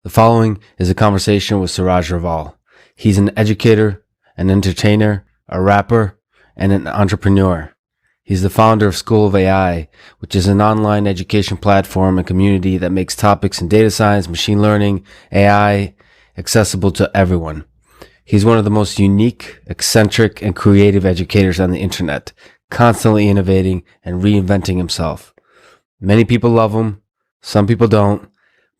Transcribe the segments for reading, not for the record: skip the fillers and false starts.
The following is a conversation with Siraj Raval. He's an educator, an entertainer, a rapper, and an entrepreneur. He's the founder of School of AI, which is an online education platform and community that makes topics in data science, machine learning, AI accessible to everyone. He's one of the most unique, eccentric, and creative educators on the internet, constantly innovating and reinventing himself. Many people love him, some people don't.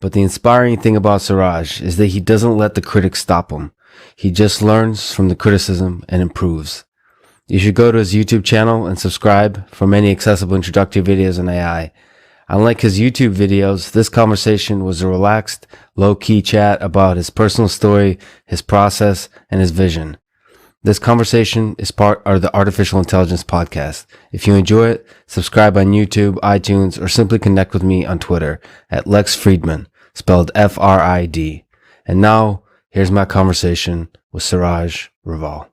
But the inspiring thing about Siraj is that he doesn't let the critics stop him. He just learns from the criticism and improves. You should go to his YouTube channel and subscribe for many accessible introductory videos on AI. Unlike his YouTube videos, this conversation was a relaxed, low-key chat about his personal story, his process, and his vision. This conversation is part of the Artificial Intelligence Podcast. If you enjoy it, subscribe on YouTube, iTunes, or simply connect with me on Twitter at Lex Fridman, spelled F-R-I-D. And now, here's my conversation with Siraj Raval.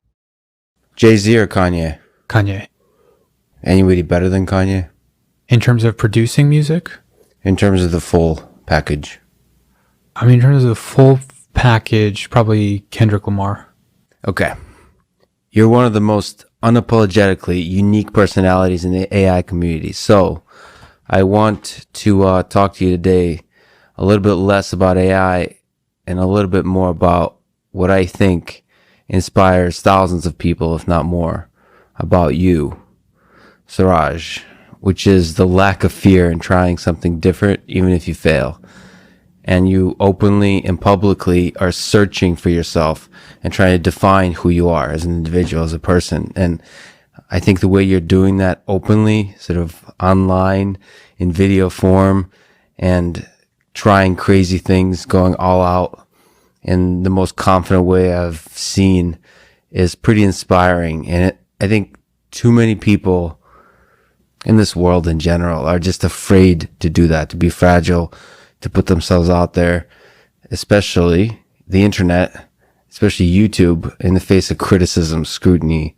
Jay-Z or Kanye? Kanye. Anybody better than Kanye? In terms of producing music? In terms of the full package? I mean, in terms of the full package, probably Kendrick Lamar. Okay. You're one of the most unapologetically unique personalities in the AI community. So I want to talk to you today a little bit less about AI and a little bit more about what I think inspires thousands of people, if not more, about you, Siraj, which is the lack of fear in trying something different, even if you fail. And you openly and publicly are searching for yourself and trying to define who you are as an individual, as a person. And I think the way you're doing that openly, sort of online, in video form, and trying crazy things, going all out in the most confident way I've seen, is pretty inspiring. And I think too many people in this world in general are just afraid to do that, to be fragile, to put themselves out there, especially the internet, especially YouTube, in the face of criticism, scrutiny.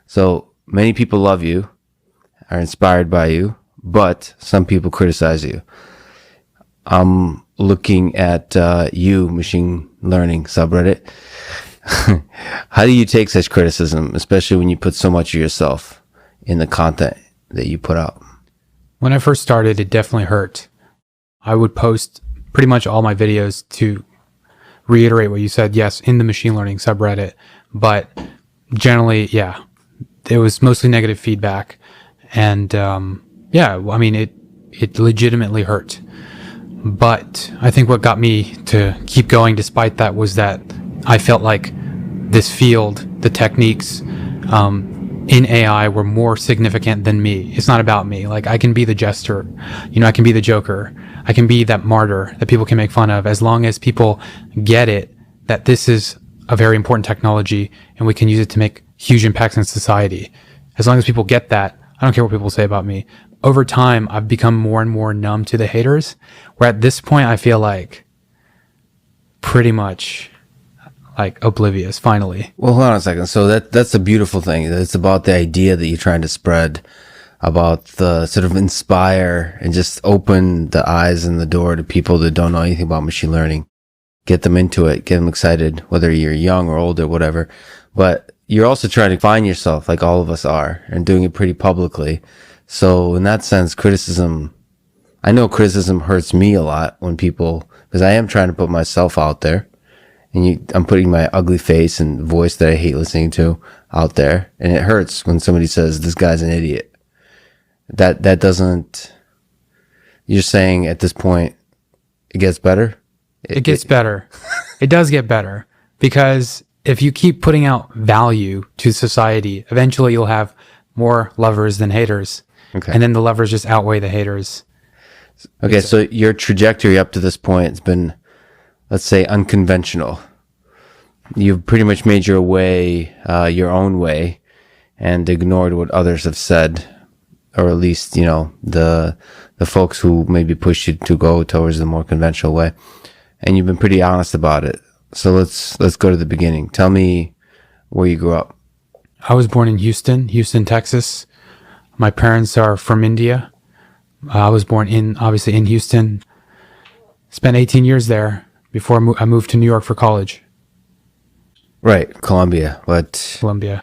So many people love you, are inspired by you, but some people criticize you. I'm looking at you, machine learning subreddit. How do you take such criticism, especially when you put so much of yourself in the content that you put out? When I first started, it definitely hurt. I would post pretty much all my videos to reiterate what you said, yes, in the machine learning subreddit, but generally, yeah, it was mostly negative feedback. And it legitimately hurt. But I think what got me to keep going despite that was that I felt like this field, the techniques in AI were more significant than me. It's not about me. Like, I can be the jester, I can be the joker. I can be that martyr that people can make fun of, as long as people get it, that this is a very important technology and we can use it to make huge impacts in society. As long as people get that, I don't care what people say about me. Over time, I've become more and more numb to the haters, where at this point I feel like pretty much like oblivious, finally. Well, hold on a second. So that's a beautiful thing. It's about the idea that you're trying to spread, about the sort of inspire and just open the eyes and the door to people that don't know anything about machine learning. Get them into it, get them excited, whether you're young or old or whatever. But you're also trying to find yourself, like all of us are, and doing it pretty publicly. So in that sense, I know criticism hurts me a lot when people, because I am trying to put myself out there. And I'm putting my ugly face and voice that I hate listening to out there. And it hurts when somebody says, this guy's an idiot. That doesn't, you're saying at this point, it gets better? It gets better. It does get better. Because if you keep putting out value to society, eventually you'll have more lovers than haters. Okay. And then the lovers just outweigh the haters. Okay, so your trajectory up to this point has been, let's say, unconventional. You've pretty much made your way, your own way, and ignored what others have said, or at least, the folks who maybe pushed you to go towards the more conventional way. And you've been pretty honest about it. So let's go to the beginning. Tell me where you grew up. I was born in Houston, Texas. My parents are from India. I was born obviously in Houston. Spent 18 years there. before I moved to New York for college. Right, Colombia. But Columbia.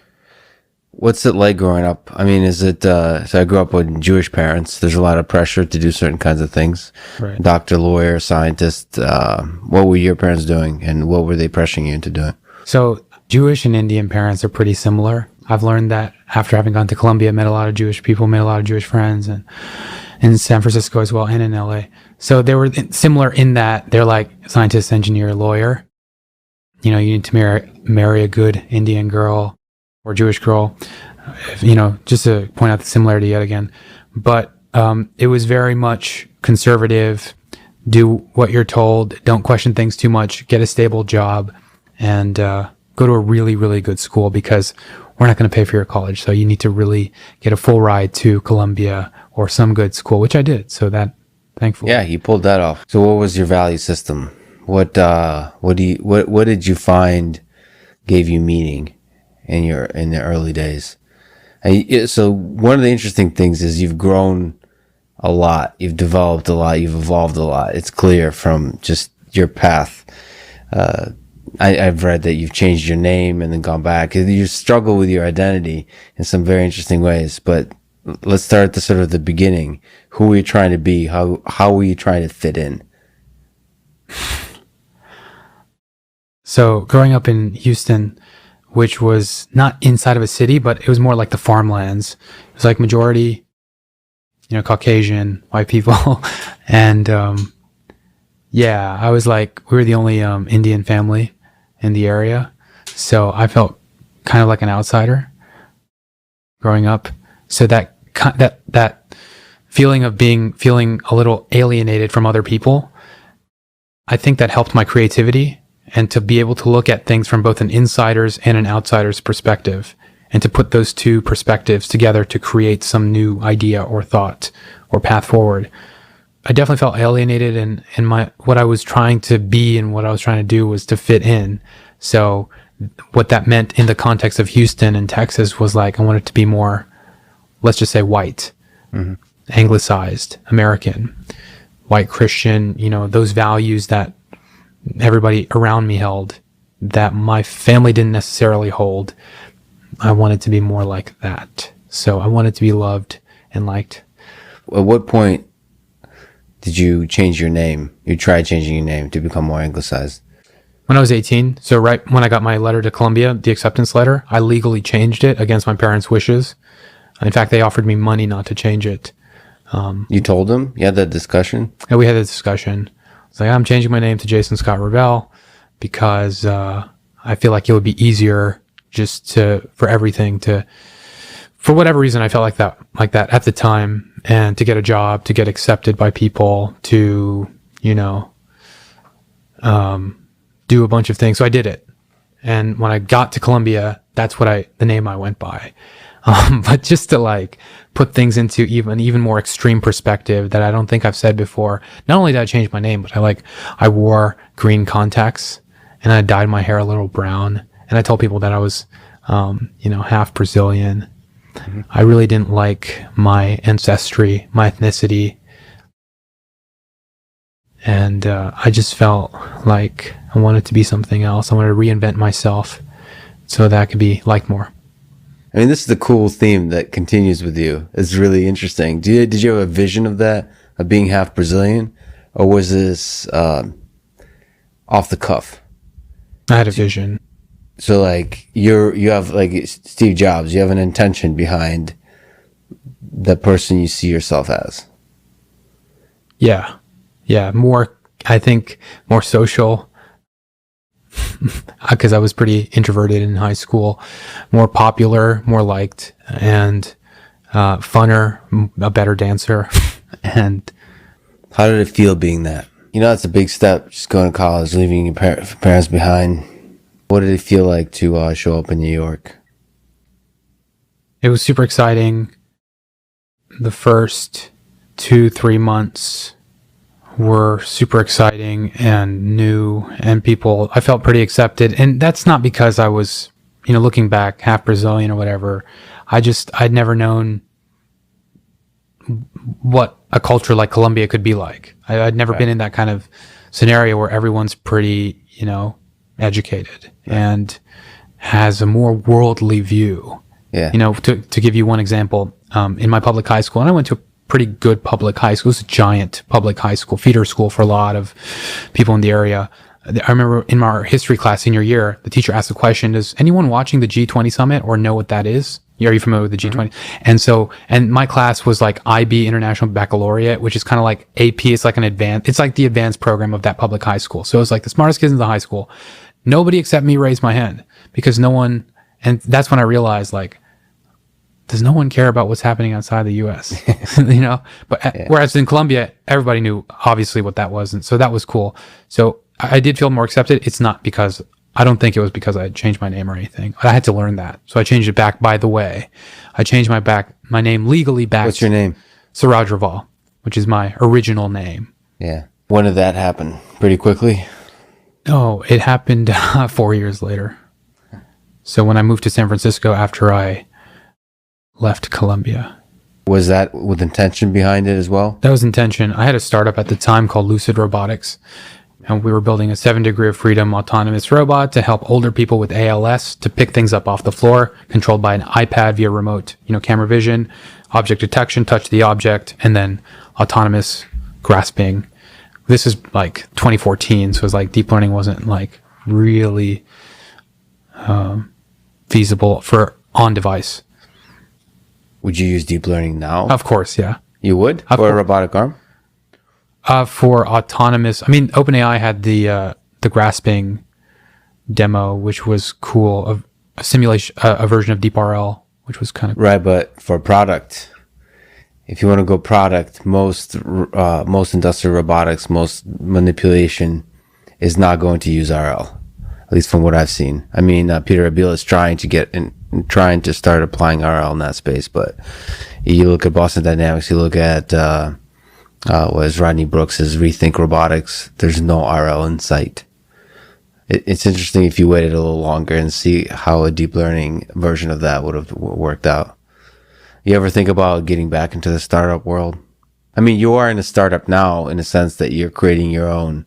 what's it like growing up? I mean, is it, so I grew up with Jewish parents. There's a lot of pressure to do certain kinds of things. Right. Doctor, lawyer, scientist. What were your parents doing and what were they pressuring you into doing? So Jewish and Indian parents are pretty similar. I've learned that after having gone to Columbia, met a lot of Jewish people, made a lot of Jewish friends, and in San Francisco as well, and in LA. So they were similar in that they're like scientist, engineer, lawyer. You know, you need to marry a good Indian girl or Jewish girl, you know, just to point out the similarity yet again. But it was very much conservative. Do what you're told. Don't question things too much. Get a stable job and go to a really, really good school because we're not going to pay for your college. So you need to really get a full ride to Columbia or some good school, which I did. So that, thankfully. Yeah, you pulled that off. So what was your value system? What did you find gave you meaning in the early days? So one of the interesting things is you've grown a lot, you've developed a lot, you've evolved a lot. It's clear from just your path. I've read that you've changed your name and then gone back. You struggle with your identity in some very interesting ways. But let's start at the sort of the beginning. Who were you trying to be? How were you trying to fit in? So growing up in Houston, which was not inside of a city, but it was more like the farmlands. It was like majority, you know, Caucasian, white people. And yeah, I was like, we were the only Indian family in the area. So I felt kind of like an outsider growing up. So that feeling of feeling a little alienated from other people, I think that helped my creativity and to be able to look at things from both an insider's and an outsider's perspective and to put those two perspectives together to create some new idea or thought or path forward. I definitely felt alienated and what I was trying to be and what I was trying to do was to fit in. So what that meant in the context of Houston and Texas was like, I wanted to be more, let's just say white, anglicized, American, white Christian, you know, those values that everybody around me held that my family didn't necessarily hold. I wanted to be more like that. So I wanted to be loved and liked. At what point did you change your name? You tried changing your name to become more anglicized? When I was 18, so right when I got my letter to Columbia, the acceptance letter, I legally changed it against my parents' wishes. In fact, they offered me money not to change it. You told them? You had that discussion? Yeah, we had a discussion. It's like, I'm changing my name to Jason Scott Ravel because I feel like it would be easier just for everything for whatever reason, I felt like that at the time, and to get a job, to get accepted by people, to, you know, do a bunch of things. So I did it. And when I got to Columbia, that's the name I went by. But just to like put things into even more extreme perspective that I don't think I've said before. Not only did I change my name, but I wore green contacts and I dyed my hair a little brown. And I told people that I was, you know, half Brazilian. Mm-hmm. I really didn't like my ancestry, my ethnicity. And I just felt like I wanted to be something else. I wanted to reinvent myself so that I could be liked more. I mean, this is the cool theme that continues with you. It's really interesting. Did you have a vision of that, of being half Brazilian? Or was this off the cuff? I had a vision. So like you have like Steve Jobs, you have an intention behind the person you see yourself as. Yeah. More, I think, more social. Because I was pretty introverted in high school, more popular, more liked, and funner, a better dancer. And how did it feel being that? You know, that's a big step, just going to college, leaving your parents behind. What did it feel like to show up in New York? It was super exciting. The first 2-3 months were super exciting and new, and I felt pretty accepted. And that's not because I was, you know, looking back, half Brazilian or whatever. I'd never known what a culture like Colombia could be like. I'd never been in that kind of scenario where everyone's pretty, educated and has a more worldly view. Yeah. To give you one example, in my public high school, and I went to a pretty good public high school. It was a giant public high school, feeder school for a lot of people in the area. I remember in our history class senior year, the teacher asked the question, does anyone watching the G20 summit or know what that is? Are you familiar with the G20? Mm-hmm. And my class was like IB, International Baccalaureate, which is kind of like AP. It's like it's like the advanced program of that public high school. So it was like the smartest kids in the high school. Nobody except me raised my hand because no one, and that's when I realized, like, does no one care about what's happening outside the US? Whereas in Colombia, everybody knew obviously what that was. And so that was cool. So I did feel more accepted. It's not because, I don't think it was because I had changed my name or anything. I had to learn that. So I changed it back, by the way. I changed my name legally back. What's your name? Siraj Raval, which is my original name. Yeah. When did that happen? Pretty quickly? Oh, it happened 4 years later. So when I moved to San Francisco after I left Colombia. Was that with intention behind it as well? That was intention. I had a startup at the time called Lucid Robotics, and we were building a 7-degree of freedom autonomous robot to help older people with ALS to pick things up off the floor, controlled by an iPad via remote, camera vision, object detection, touch the object, and then autonomous grasping. This is like 2014, so it was like deep learning wasn't like really feasible for on device. Would you use deep learning now? Of course, yeah. You would? For a robotic arm? For autonomous, OpenAI had the grasping demo, which was cool, a simulation, a version of DeepRL, which was kind of right. But for product, if you want to go product, most industrial robotics, most manipulation is not going to use RL, at least from what I've seen. Peter Abel is trying to start applying RL in that space, but you look at Boston Dynamics, you look at what is Rodney Brooks's Rethink Robotics, there's no RL in sight. It's interesting if you waited a little longer and see how a deep learning version of that would have worked out. You ever think about getting back into the startup world? You are in a startup now in the sense that you're creating your own,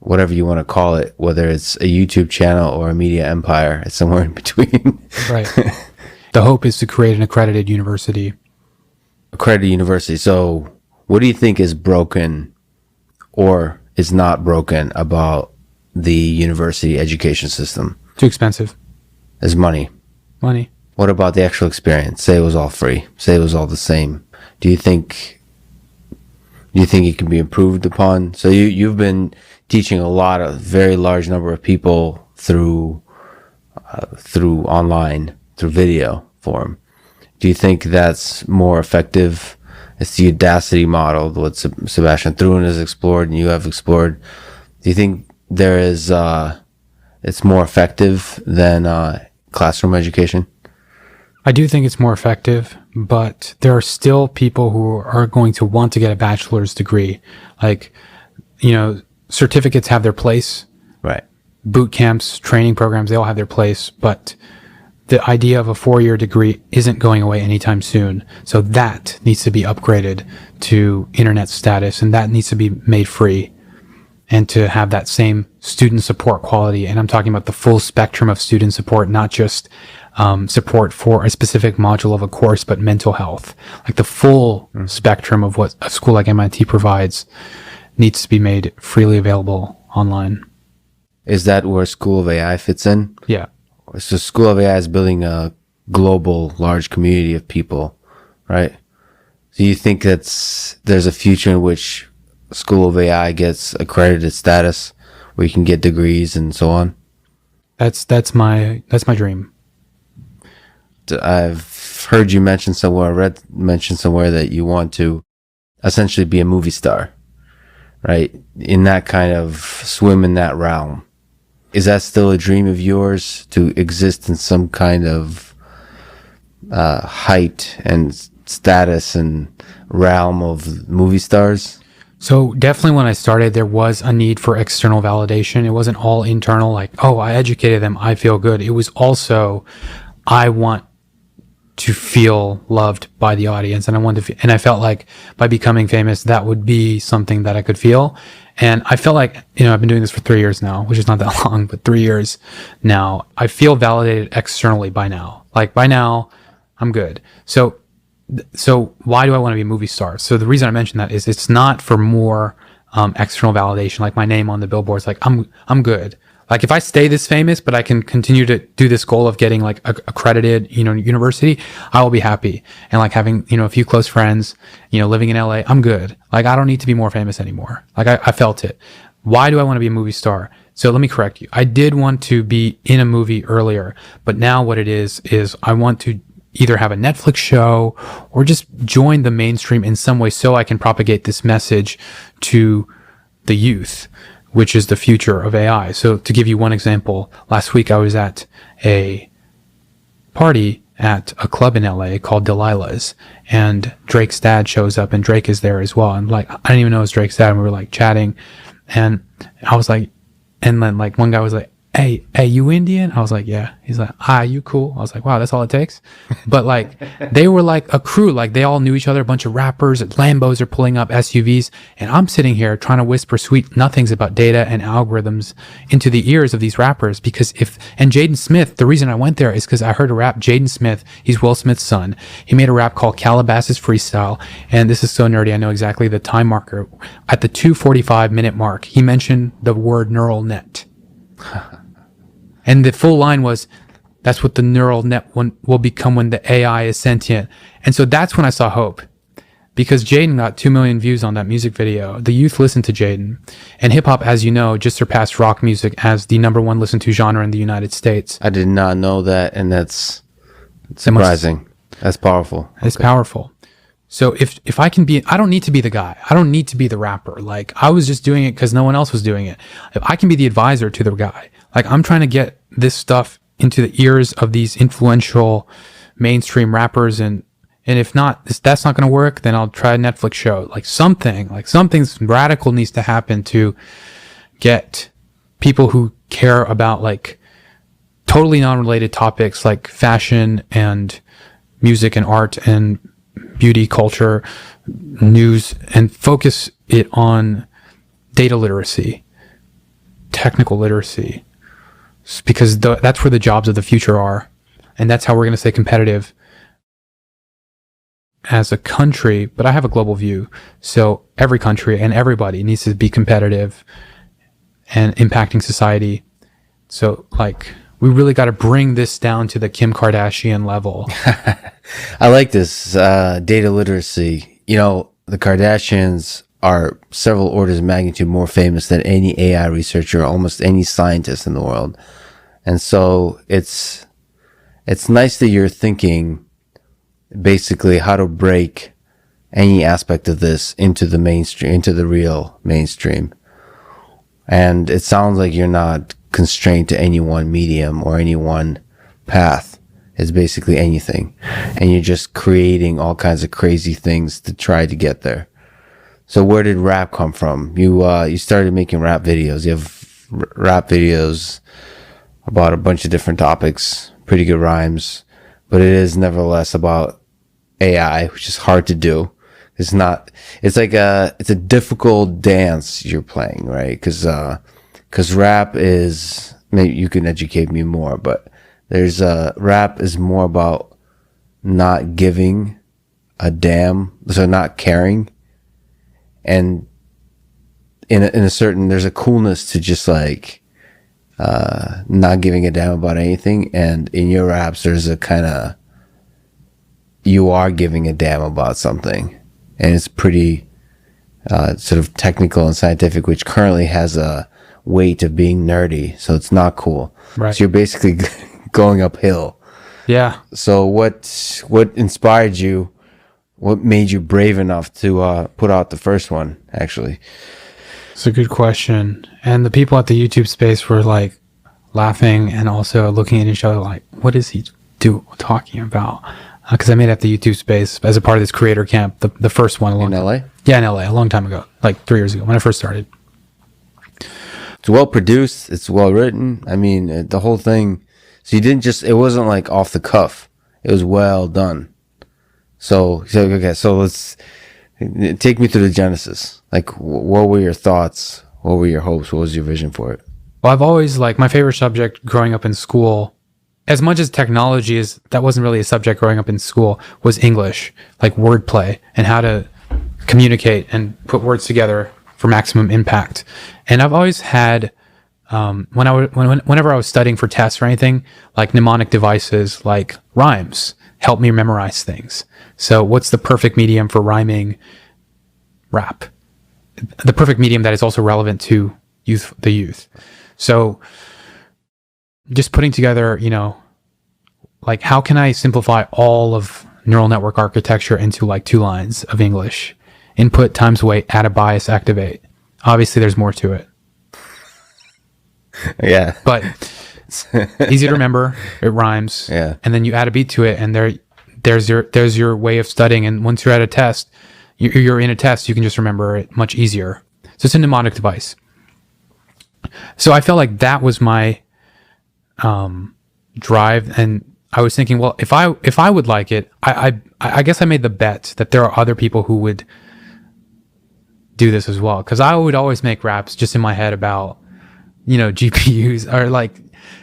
whatever you want to call it, whether it's a YouTube channel or a media empire, it's somewhere in between. Right. The hope is to create an accredited university. Accredited university. So what do you think is broken or is not broken about the university education system? Too expensive. Is money. Money. What about the actual experience? Say it was all free. Say it was all the same. Do you think it can be improved upon? So you've been teaching a very large number of people through online, through video form. Do you think that's more effective? It's the Udacity model, what Sebastian Thrun has explored and you have explored. Do you think it's more effective than classroom education? I do think it's more effective, but there are still people who are going to want to get a bachelor's degree. Like, certificates have their place. Right. Boot camps, training programs, they all have their place, but the idea of a 4-year degree isn't going away anytime soon. So that needs to be upgraded to internet status, and that needs to be made free and to have that same student support quality. And I'm talking about the full spectrum of student support, not just support for a specific module of a course, but mental health. Like the full spectrum of what a school like MIT provides needs to be made freely available online. Is that where School of AI fits in? Yeah. So School of AI is building a global, large community of people, right? Do you think there's a future in which School of AI gets accredited status where you can get degrees and so on? That's my dream. I've heard you mention somewhere, mention somewhere that you want to essentially be a movie star, right? In that kind of swim in that realm. Is that still a dream of yours to exist in some kind of height and status and realm of movie stars? So definitely when I started, there was a need for external validation. It wasn't all internal, like, oh, I educated them, I feel good. It was also, I want to feel loved by the audience, and I wanted to, and I felt like by becoming famous, that would be something that I could feel. And I felt like, I've been doing this for 3 years now, which is not that long, but 3 years now. I feel validated externally by now. Like by now, I'm good. So why do I want to be a movie star? So the reason I mention that is it's not for more external validation, like my name on the billboards. Like I'm good. Like if I stay this famous, but I can continue to do this goal of getting like accredited, university, I will be happy. And like having, a few close friends, living in LA, I'm good. Like I don't need to be more famous anymore. Like I felt it. Why do I want to be a movie star? So let me correct you. I did want to be in a movie earlier, but now what it is I want to either have a Netflix show or just join the mainstream in some way so I can propagate this message to the youth, which is the future of AI. So to give you one example, last week I was at a party at a club in LA called Delilah's, and Drake's dad shows up, and Drake is there as well. And like, I didn't even know it was Drake's dad, and we were like chatting, and I was like, and then like one guy was like, hey, you Indian? I was like, yeah. He's like, you cool? I was like, wow, that's all it takes. But like, they were like a crew, like they all knew each other, a bunch of rappers, Lambos are pulling up, SUVs. And I'm sitting here trying to whisper sweet nothings about data and algorithms into the ears of these rappers. And Jaden Smith, the reason I went there is because I heard a rap, Jaden Smith, he's Will Smith's son. He made a rap called Calabasas Freestyle. And this is so nerdy, I know exactly the time marker. At the 2:45-minute mark, he mentioned the word neural net. And the full line was, that's what the neural net will become when the AI is sentient. And so that's when I saw hope. Because Jaden got 2 million views on that music video. The youth listened to Jaden. And hip hop, as you know, just surpassed rock music as the #1 listened to genre in the United States. I did not know that, and that's surprising. That's powerful. It's powerful. So if I can be, I don't need to be the guy. I don't need to be the rapper. Like I was just doing it because no one else was doing it. If I can be the advisor to the guy, like I'm trying to get this stuff into the ears of these influential mainstream rappers, and if not, if that's not going to work, then I'll try a Netflix show. Like something's radical needs to happen to get people who care about like totally non-related topics like fashion and music and art and beauty, culture, news, and focus it on data literacy, technical literacy, because that's where the jobs of the future are. And that's how we're going to stay competitive as a country. But I have a global view. So every country and everybody needs to be competitive and impacting society. So like, we really got to bring this down to the Kim Kardashian level. I like this data literacy. The Kardashians are several orders of magnitude more famous than any AI researcher, almost any scientist in the world. And so it's nice that you're thinking basically how to break any aspect of this into the mainstream, into the real mainstream. And it sounds like you're not constrained to any one medium or any one path. It's basically anything. And you're just creating all kinds of crazy things to try to get there. So where did rap come from? You started making rap videos. You have rap videos about a bunch of different topics, pretty good rhymes, but it is nevertheless about AI, which is hard to do. It's a difficult dance you're playing, right? Cause rap is, maybe you can educate me more, but rap is more about not giving a damn, so not caring. And in a certain, there's a coolness to just like, not giving a damn about anything. And in your raps, there's a kind of, you are giving a damn about something. And it's pretty, sort of technical and scientific, which currently has a weight of being nerdy. So it's not cool. Right. So you're basically going uphill. Yeah. So what inspired you? What made you brave enough to put out the first one, actually? It's a good question. And the people at the YouTube space were like laughing and also looking at each other like, what is he talking about? Because I made it at the YouTube space as a part of this creator camp, the first one. In LA? Yeah, in LA, a long time ago, like 3 years ago when I first started. It's well produced. It's well written. I mean, the whole thing. So it wasn't like off the cuff. It was well done. So let's take me through the genesis. Like, what were your thoughts What were your hopes? What was your vision for it? Well, I've always like my favorite subject growing up in school, as much as technology is, that wasn't really a subject growing up in school, was English, like wordplay and how to communicate and put words together for maximum impact. And I've always had, whenever I was studying for tests or anything, like mnemonic devices, like rhymes, help me memorize things. So what's the perfect medium for rhyming rap? The perfect medium that is also relevant to the youth. So just putting together, like how can I simplify all of neural network architecture into like 2 lines of English? Input times weight, add a bias, activate. Obviously there's more to it. Yeah. But easy to remember, it rhymes. Yeah. And then you add a beat to it and there's your way of studying. And once you're at a test, you're in a test, you can just remember it much easier. So it's a mnemonic device. So I felt like that was my drive, and I was thinking, well, if I would like it, I guess I made the bet that there are other people who would do this as well, because I would always make raps just in my head about GPUs or like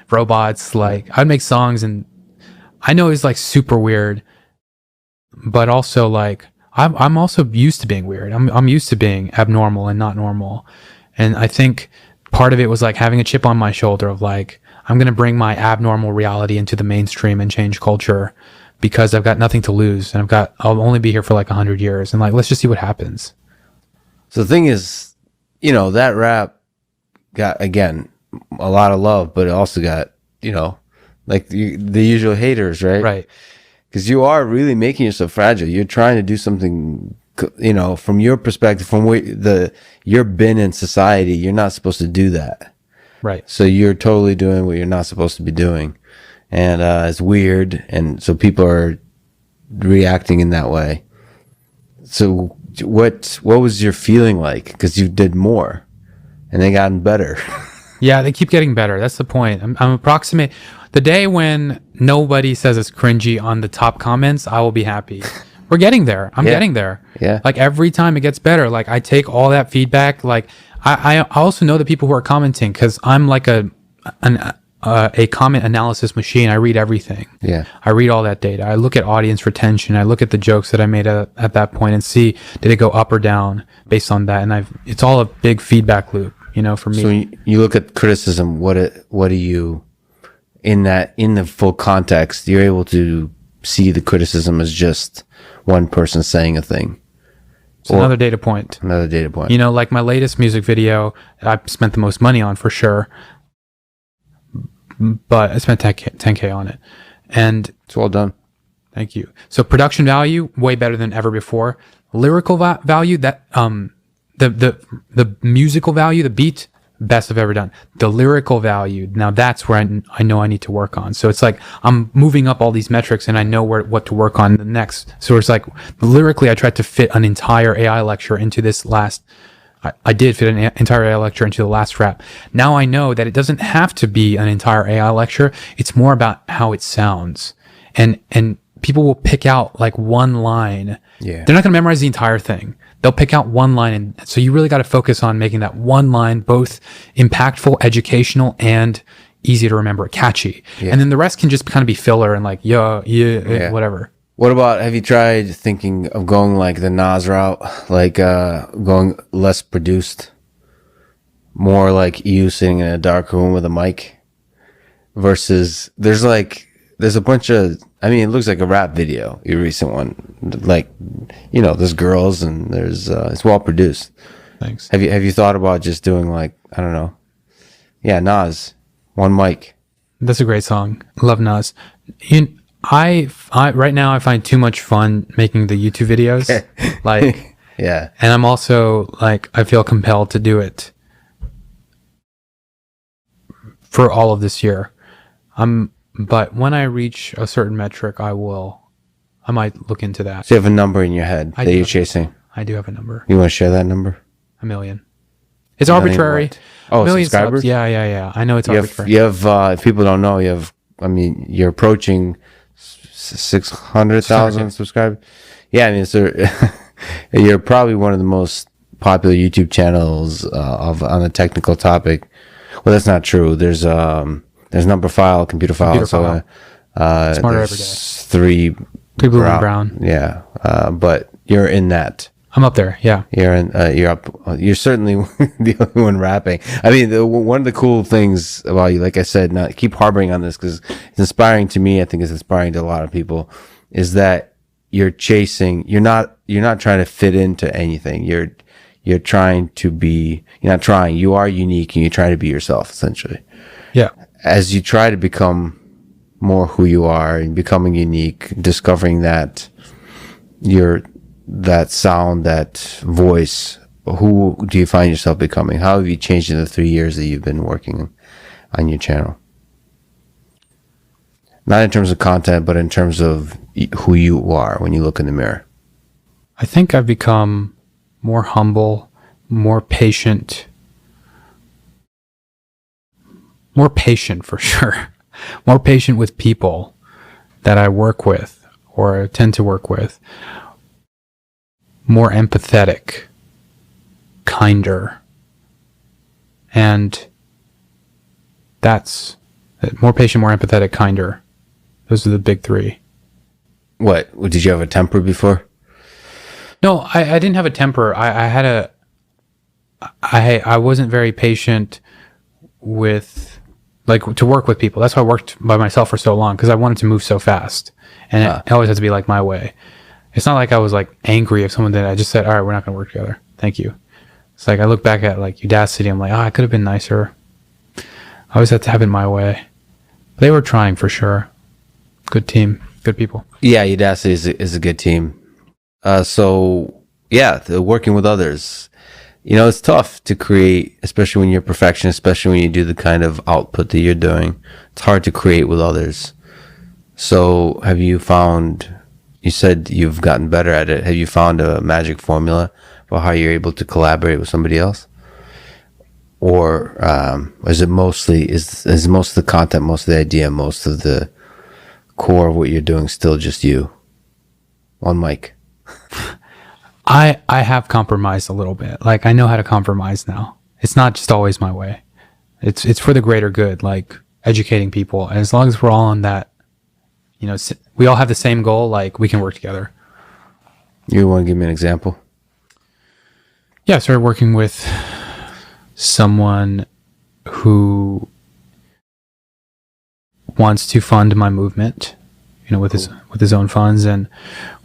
robots. Like I'd make songs, and I know it's like super weird, but also like I'm also used to being weird. I'm used to being abnormal and not normal, and I think part of it was like having a chip on my shoulder of like, I'm going to bring my abnormal reality into the mainstream and change culture because I've got nothing to lose, and I'll only be here for like 100 years, and like, let's just see what happens. So the thing is, that rap got, again, a lot of love, but it also got, like the usual haters, right? Right. Because you are really making yourself fragile. You're trying to do something, from your perspective, from where you're been in society, you're not supposed to do that. Right. So you're totally doing what you're not supposed to be doing. And it's weird. And so people are reacting in that way. So what was your feeling like? Because you did more and they gotten better. Yeah, they keep getting better. That's the point. I'm approximate. The day when nobody says it's cringy on the top comments, I will be happy. We're getting there. I'm getting there. Yeah. Like every time it gets better. Like I take all that feedback. Like I also know the people who are commenting, because I'm like a comment analysis machine. I read everything. Yeah. I read all that data. I look at audience retention. I look at the jokes that I made at that point and see, did it go up or down based on that? And it's all a big feedback loop, for me. So when you look at criticism, what do you, in the full context, you're able to see the criticism as just one person saying a thing. It's another data point. Another data point. Like my latest music video, I spent the most money on for sure, but I spent 10K on it, and it's well done. Thank you. So production value, way better than ever before. Lyrical value, that the musical value, the beat, best I've ever done. The lyrical value, now that's where I know I need to work on. So it's like I'm moving up all these metrics, and I know what to work on the next. So it's like lyrically, I tried to fit an entire AI lecture into this last. I did fit an entire AI lecture into the last rap. Now I know that it doesn't have to be an entire AI lecture. It's more about how it sounds, and people will pick out like one line. Yeah, they're not going to memorize the entire thing. They'll pick out one line, and so you really got to focus on making that one line both impactful, educational, and easy to remember, catchy. Yeah. And then the rest can just kind of be filler and like, yeah, whatever. What about, have you tried thinking of going like the Nas route, like going less produced, more like you sitting in a dark room with a mic, versus there's a bunch of, it looks like a rap video, your recent one, like, there's girls and there's it's well produced. Thanks. Have you thought about just doing like, I don't know, Nas, one mic? That's a great song. Love Nas. I right now I find too much fun making the YouTube videos, like, yeah. And I'm also like, I feel compelled to do it for all of this year. But when I reach a certain metric, I might look into that. So you have a number in your head that you're chasing? I do have a number. You want to share that number? 1 million. It's arbitrary. Oh, subscribers? Subs. Yeah. I know it's arbitrary. You have if people don't know, you're approaching 600,000 subscribers. Yeah, so you're probably one of the most popular YouTube channels on a technical topic. Well, that's not true. There's Number File, Computer File. Smarter Every Day. Three Blue, One Brown. Yeah, but you're in that. I'm up there. Yeah, you're up. You're certainly the only one rapping. I mean, one of the cool things about you, like I said, not keep harboring on this because it's inspiring to me. I think it's inspiring to a lot of people. Is that you're chasing? You're not trying to fit into anything. You're trying to be. You're not trying. You are unique, and you're trying to be yourself. Essentially. Yeah. As you try to become more who you are and becoming unique, discovering that that sound, that voice, who do you find yourself becoming? How have you changed in the 3 years that you've been working on your channel? Not in terms of content, but in terms of who you are when you look in the mirror. I think I've become more humble, more patient for sure. More patient with people that I work with or tend to work with. More empathetic, kinder. And that's more patient, more empathetic, kinder. Those are the big three. What? Did you have a temper before? No, I didn't have a temper. I wasn't very patient with, like, to work with people. That's why I worked by myself for so long, because I wanted to move so fast. And it always had to be like my way. It's not like I was like angry if someone did. I just said, all right, we're not going to work together. Thank you. It's like I look back at like Udacity. I'm like, I could have been nicer. I always had to have it my way. They were trying for sure. Good team. Good people. Yeah, Udacity is a good team. Working with others. It's tough to create, especially when you're a perfectionist, especially when you do the kind of output that you're doing. It's hard to create with others. So have you found, you said you've gotten better at it. Have you found a magic formula for how you're able to collaborate with somebody else? Or is it mostly, is most of the content, most of the idea, most of the core of what you're doing still just you on mic? I have compromised a little bit. Like, I know how to compromise now. It's not just always my way. It's for the greater good, like educating people. And as long as we're all on that, we all have the same goal, like we can work together. You want to give me an example? Yeah, I started working with someone who wants to fund my movement, with his own funds. And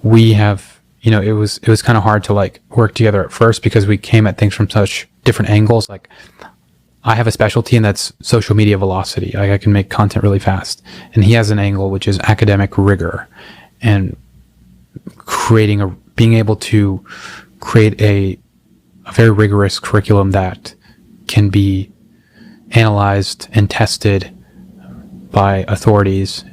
we have, it was kind of hard to like work together at first because we came at things from such different angles. Like, I have a specialty, and that's social media velocity. Like, I can make content really fast, and he has an angle which is academic rigor and being able to create a very rigorous curriculum that can be analyzed and tested by authorities.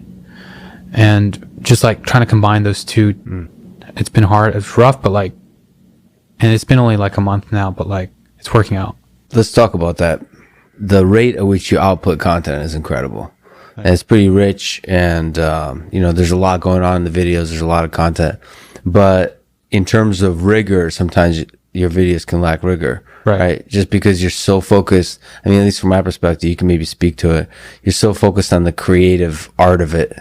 And just like trying to combine those two, it's been hard. It's rough, but and it's been only like a month now, but it's working out. Let's talk about that. The rate at which you output content is incredible. And it's pretty rich, and there's a lot going on in the videos. There's a lot of content, but in terms of rigor, sometimes your videos can lack rigor, right? Just because you're so focused. I mean, at least from my perspective, you can maybe speak to it. You're so focused on the creative art of it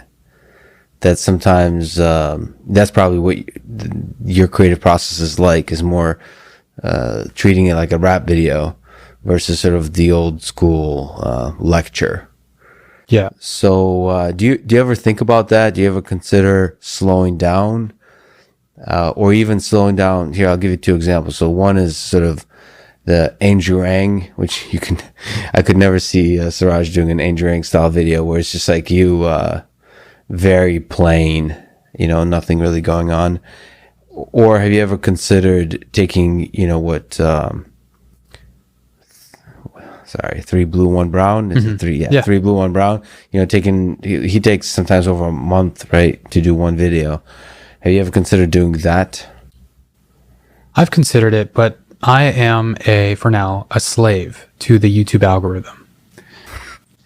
that sometimes that's probably what your creative process is like. Is more treating it like a rap video versus sort of the old school lecture. Yeah. So do you ever think about that? Do you ever consider slowing down, or even slowing down? Here, I'll give you two examples. So one is sort of the Andrew Ang, which I could never see Siraj doing an Andrew Ang style video where it's just like you, very plain, nothing really going on. Or have you ever considered taking, Three Blue, One Brown. Is it three? Yeah, 3 Blue, 1 Brown. He takes sometimes over a month, right, to do one video. Have you ever considered doing that? I've considered it, but I am for now, a slave to the YouTube algorithm.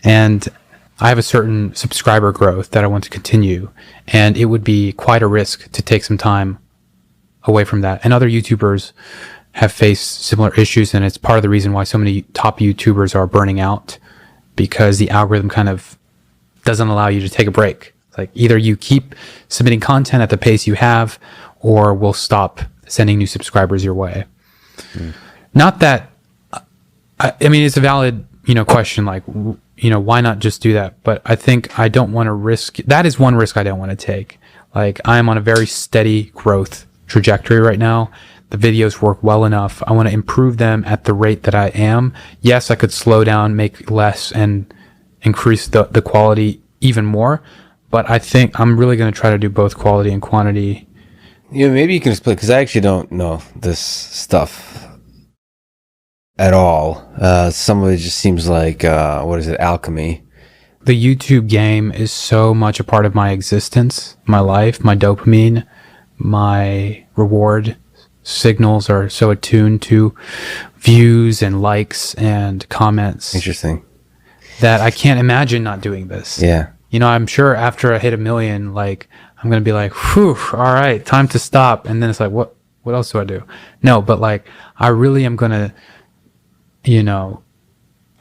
And I have a certain subscriber growth that I want to continue. And it would be quite a risk to take some time away from that. And other YouTubers have faced similar issues, and it's part of the reason why so many top YouTubers are burning out, because the algorithm kind of doesn't allow you to take a break. It's like either you keep submitting content at the pace you have, or we'll stop sending new subscribers your way. Not that, I mean, it's a valid, question, like, why not just do that? But I think I don't want to risk, that is one risk I don't want to take. Like, I am on a very steady growth trajectory right now. The videos work well enough. I want to improve them at the rate that I am. Yes, I could slow down, make less, and increase the quality even more. But I think I'm really going to try to do both quality and quantity. Yeah, maybe you can explain, because I actually don't know this stuff at all. Some of it just seems like, alchemy. The YouTube game is so much a part of my existence, my life, my dopamine, my reward signals are so attuned to views and likes and comments. Interesting. That I can't imagine not doing this. Yeah. I'm sure after I hit 1 million, like, I'm going to be like, whew, all right, time to stop. And then it's like, what else do I do? No, but like, I really am going to,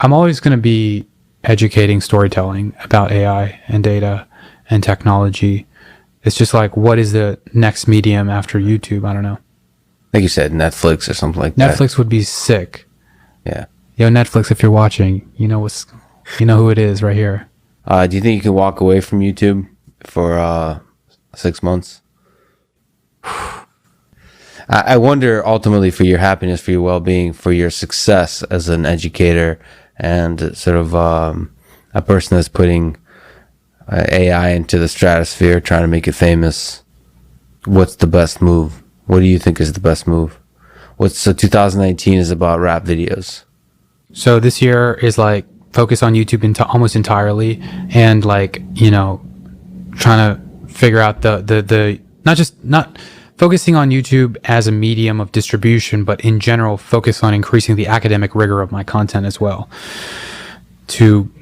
I'm always going to be educating storytelling about AI and data and technology. It's just like, what is the next medium after YouTube? I don't know. Like you said, Netflix or something like that. Netflix would be sick. Yeah. Yo, Netflix, if you're watching, you know who it is right here. Do you think you can walk away from YouTube for 6 months? I wonder, ultimately, for your happiness, for your well-being, for your success as an educator and sort of a person that's putting AI into the stratosphere, trying to make it famous, what's the best move? What do you think is the best move? So 2019 is about rap videos. So this year is like focus on YouTube almost entirely, and like, trying to figure out the not focusing on YouTube as a medium of distribution, but in general focus on increasing the academic rigor of my content as well, to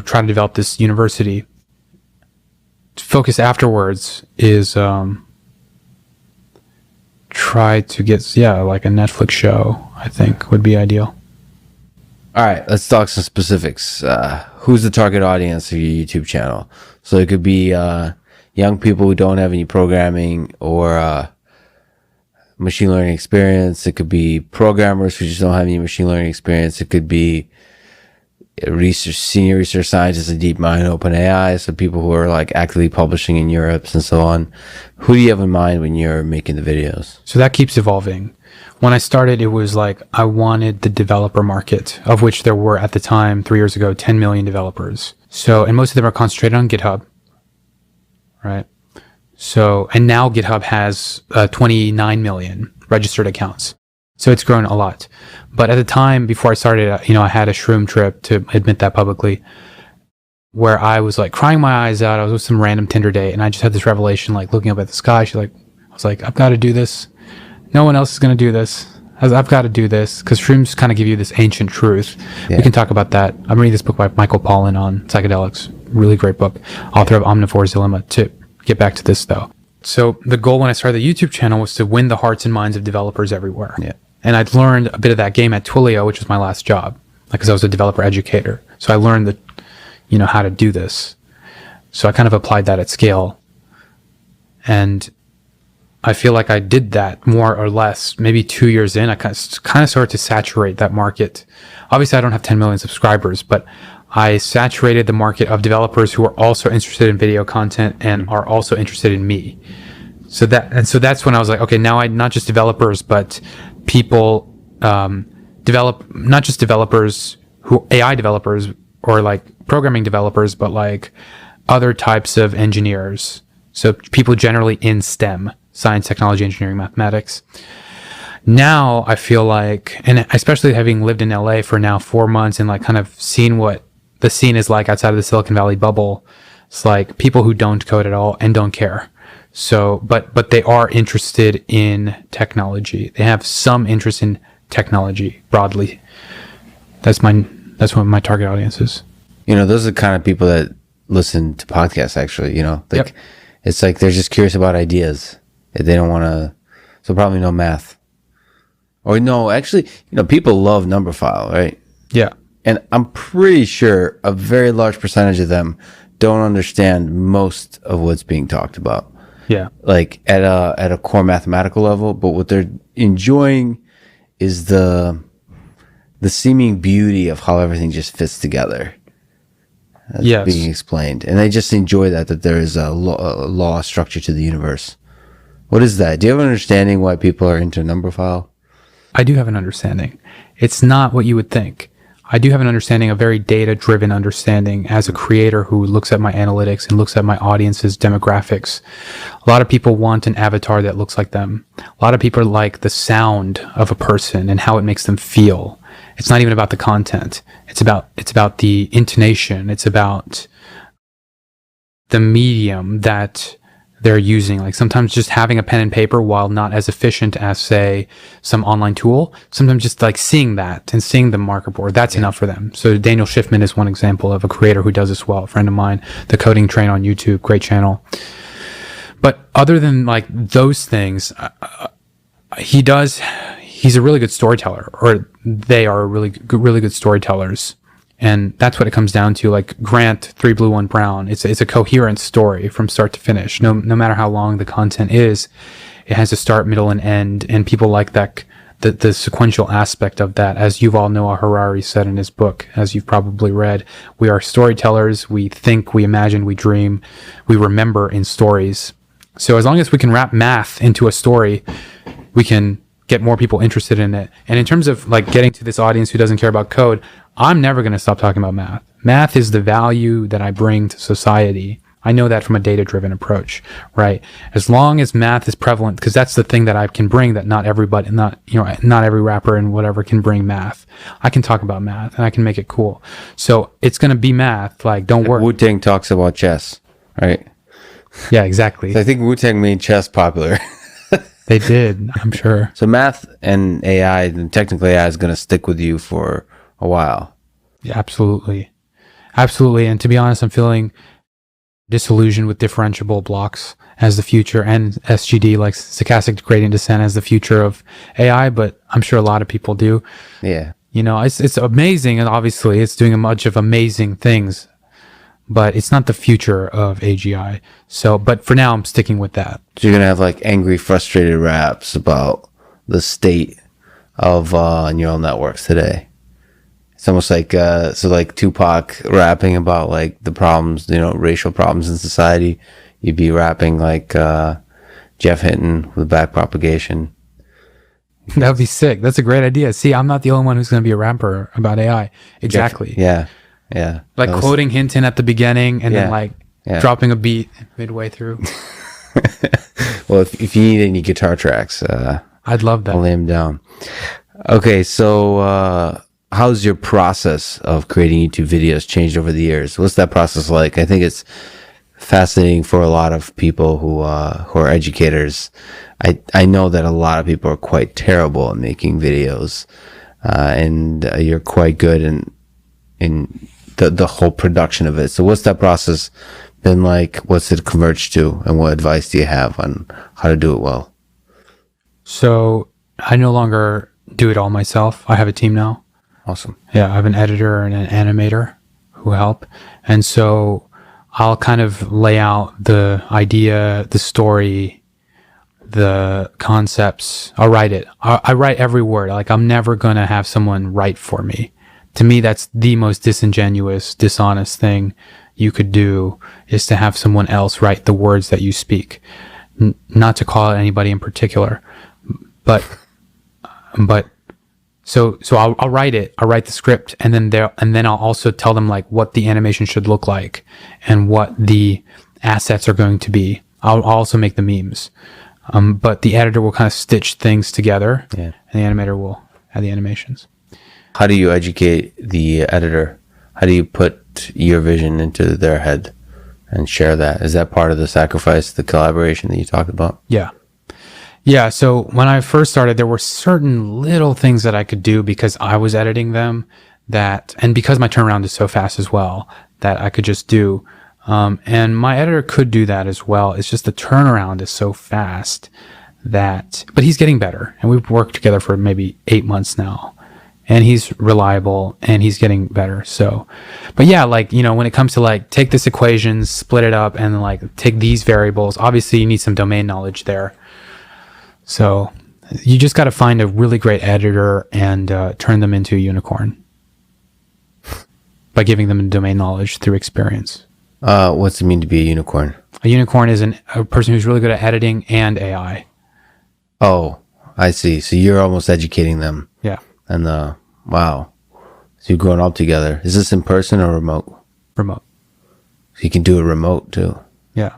try to develop this university. Focus afterwards is try to get like a Netflix show, I think would be ideal. All right, let's talk some specifics. Who's the target audience of your YouTube channel? So it could be young people who don't have any programming or machine learning experience. It could be programmers who just don't have any machine learning experience. It could be senior research scientists at DeepMind, OpenAI, so people who are like actively publishing in Europe and so on. Who do you have in mind when you're making the videos? So that keeps evolving. When I started, it was like I wanted the developer market, of which there were at the time, 3 years ago, 10 million developers. So, and most of them are concentrated on GitHub, right? So, and now GitHub has 29 million registered accounts. So it's grown a lot. But at the time, before I started, I had a shroom trip, to admit that publicly, where I was like crying my eyes out. I was with some random Tinder date, and I just had this revelation, like looking up at the sky. I was like, I've got to do this. No one else is going to do this. I've got to do this, because shrooms kind of give you this ancient truth. Yeah. We can talk about that. I'm reading this book by Michael Pollan on psychedelics. Really great book. Author of Omnivore's Dilemma. To get back to this though. So the goal when I started the YouTube channel was to win the hearts and minds of developers everywhere. Yeah. And I'd learned a bit of that game at Twilio, which was my last job, because I was a developer educator. So I learned how to do this. So I kind of applied that at scale. And I feel like I did that more or less, maybe 2 years in. I kind of started to saturate that market. Obviously, I don't have 10 million subscribers, but I saturated the market of developers who are also interested in video content and are also interested in me. So that's when I was like, okay, now not just developers, but people not just developers AI developers or like programming developers, but like other types of engineers. So people generally in STEM, science, technology, engineering, mathematics. Now I feel like, and especially having lived in LA for now 4 months and like kind of seen what the scene is like outside of the Silicon Valley bubble, it's like people who don't code at all and don't care. So, but they are interested in technology. They have some interest in technology broadly. That's what my target audience is. Those are the kind of people that listen to podcasts, actually, Yep. It's like they're just curious about ideas. They don't want to, so probably no math. Or no, actually, people love number file, right? Yeah. And I'm pretty sure a very large percentage of them don't understand most of what's being talked about. Yeah. Like at a core mathematical level, but what they're enjoying is the seeming beauty of how everything just fits together. That's Yes. being explained. And they just enjoy that there is a law structure to the universe. What is that? Do you have an understanding why people are into number file? I do have an understanding. It's not what you would think. I do have an understanding, a very data-driven understanding as a creator who looks at my analytics and looks at my audience's demographics. A lot of people want an avatar that looks like them. A lot of people like the sound of a person and how it makes them feel. It's not even about the content. It's about the intonation. It's about the medium that they're using. Like sometimes just having a pen and paper, while not as efficient as, say, some online tool, sometimes just like seeing that and seeing the marker board, that's enough for them. So Daniel Schiffman is one example of a creator who does this well, a friend of mine, The Coding Train on YouTube, great channel. But other than like those things, he's a really good storyteller, or they are really good storytellers. And that's what it comes down to. Like Grant, 3 Blue 1 Brown, it's a coherent story from start to finish. No matter how long the content is, it has a start, middle, and end. And people like that, the sequential aspect of that. As Yuval Noah Harari said in his book, as you've probably read, we are storytellers. We think, we imagine, we dream, we remember in stories. So as long as we can wrap math into a story, we can get more people interested in it. And in terms of like getting to this audience who doesn't care about code, I'm never going to stop talking about math. Math is the value that I bring to society. I know that from a data-driven approach, right? As long as math is prevalent, because that's the thing that I can bring that not everybody, not every rapper and whatever can bring math. I can talk about math and I can make it cool. So it's going to be math. Like, don't worry. Wu-Tang talks about chess, right? Yeah, exactly. So I think Wu-Tang made chess popular. They did, I'm sure. So math and AI, and technically AI, is going to stick with you for a while. Yeah, absolutely. Absolutely. And to be honest, I'm feeling disillusioned with differentiable blocks as the future, and SGD, like stochastic gradient descent, as the future of AI, but I'm sure a lot of people do. Yeah. It's amazing, and obviously it's doing a bunch of amazing things, but it's not the future of AGI. So, but for now, I'm sticking with that. So you're going to have like angry, frustrated raps about the state of neural networks today. It's almost like, like Tupac rapping about like the problems, racial problems in society. You'd be rapping like Jeff Hinton with backpropagation. That would be sick. That's a great idea. See, I'm not the only one who's going to be a rapper about AI. Exactly. Yeah. Like quoting Hinton at the beginning and then like dropping a beat midway through. Well, if you need any guitar tracks, I'd love that. I'll lay them down. Okay, so how's your process of creating YouTube videos changed over the years? What's that process like? I think it's fascinating for a lot of people who are educators. I know that a lot of people are quite terrible at making videos, and you're quite good in the whole production of it. So what's that process been like? What's it converged to? And what advice do you have on how to do it well? So I no longer do it all myself. I have a team now. Awesome. Yeah, I have an editor and an animator who help. And so I'll kind of lay out the idea, the story, the concepts. I'll write it. I write every word. Like, I'm never going to have someone write for me. To me, that's the most disingenuous, dishonest thing you could do, is to have someone else write the words that you speak. Not to call out anybody in particular, but so I'll write it. I'll write the script, and then I'll also tell them like what the animation should look like and what the assets are going to be. I'll also make the memes, but the editor will kind of stitch things together, and the animator will add the animations. How do you educate the editor? How do you put your vision into their head and share that? Is that part of the sacrifice, the collaboration that you talked about? Yeah. So when I first started, there were certain little things that I could do because I was editing them, and because my turnaround is so fast as well, that I could just do. And my editor could do that as well. It's just the turnaround is so fast but he's getting better, and we've worked together for maybe 8 months now, and he's reliable and he's getting better. So, but yeah, like, when it comes to like, take this equation, split it up, and like take these variables, obviously you need some domain knowledge there. So you just got to find a really great editor and turn them into a unicorn by giving them domain knowledge through experience. What's it mean to be a unicorn? A unicorn is a person who's really good at editing and AI. Oh, I see. So you're almost educating them. Yeah. And wow. So you're growing up together. Is this in person or remote? Remote. So you can do it remote too. Yeah.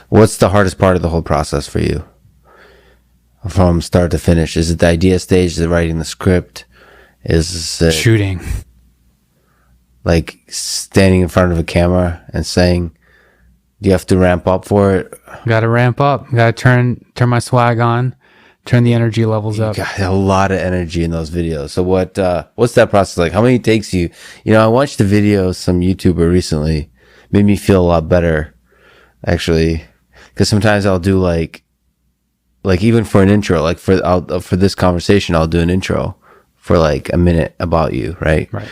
What's the hardest part of the whole process for you? From start to finish? Is it the idea stage? Is it writing the script? Is it shooting? Like standing in front of a camera and saying, do you have to ramp up for it? Got to ramp up. Got to turn my swag on, turn the energy levels up. Got a lot of energy in those videos. So what's that process like? How many takes I watched a video, some YouTuber recently, made me feel a lot better, actually, because sometimes I'll do like even for an intro, like for this conversation, I'll do an intro for like a minute about you, right? Right.